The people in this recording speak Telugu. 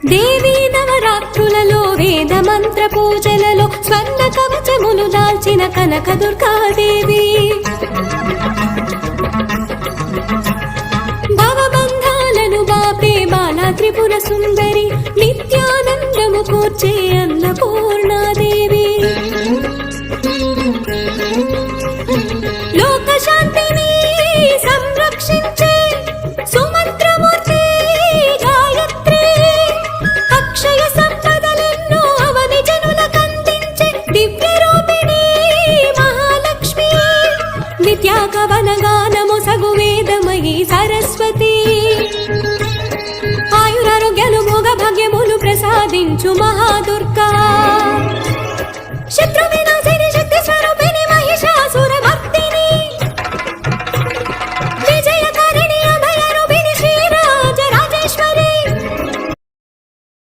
దేవీ నవరాత్రులలో వేద మంత్ర పూజలలో స్వర్ణ కవచములు దాల్చిన కనక దుర్గాదేవి భవబంధాలను బాపే బాలా త్రిపుర సుందరి నిత్యానందము కూర్చే అన్నపూర్ణాదేవి లోక శాంతిని సంరక్షించే సుమంత్రమూర్తి గాయత్రి అక్షయ సంపదలెన్నో అవని జనులకందించే దివ్య రూపిణి మహాలక్ష్మి విద్యాకవన గానము సగు వేదమయీ సరస్వతి ఆయురారోగ్యాలు భోగ భాగ్యములు ప్రసాదించు మహాదుర్గా